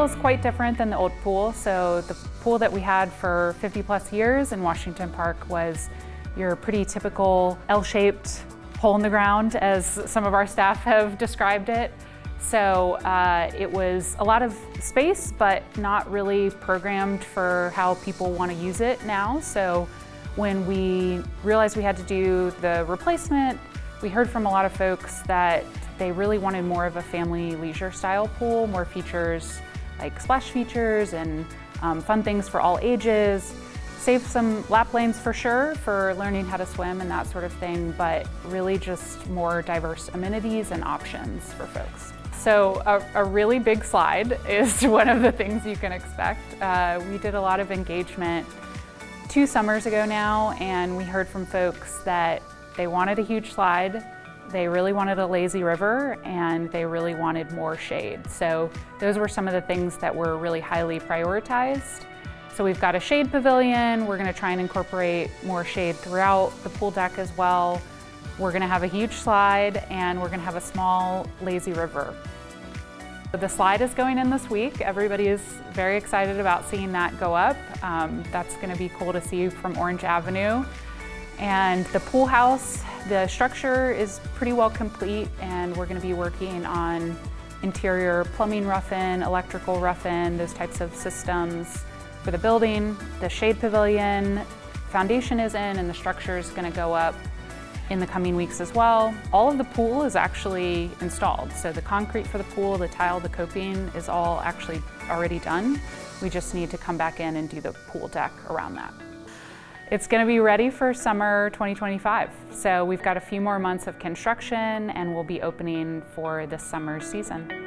pool is quite different than the old pool. So the pool that we had for 50 plus years in Washington Park was your pretty typical L-shaped hole in the ground, as some of our staff have described it. So it was a lot of space, but not really programmed for how people want to use it now. So when we realized we had to do the replacement, we heard from a lot of folks that they really wanted more of a family leisure style pool, more features like splash features and fun things for all ages. Save some lap lanes for sure for learning how to swim and that sort of thing, but really just more diverse amenities and options for folks. So a really big slide is one of the things you can expect. We did a lot of engagement 2 summers ago now, and we heard from folks that they wanted a huge slide, they really wanted a lazy river, and they really wanted more shade. So those were some of the things that were really highly prioritized. So we've got a shade pavilion. We're going to try and incorporate more shade throughout the pool deck as well. We're going to have a huge slide, and we're going to have a small lazy river. The slide is going in this week. Everybody is very excited about seeing that go up. That's going to be cool to see from Orange Avenue. And the pool house, the structure is pretty well complete, and we're going to be working on interior plumbing rough-in, electrical rough-in, those types of systems for the building. The shade pavilion foundation is in, and the structure is going to go up in the coming weeks as well. All of the pool is actually installed. So the concrete for the pool, the tile, the coping is all actually already done. We just need to come back in and do the pool deck around that. It's going to be ready for summer 2025. So we've got a few more months of construction, and we'll be opening for this summer season.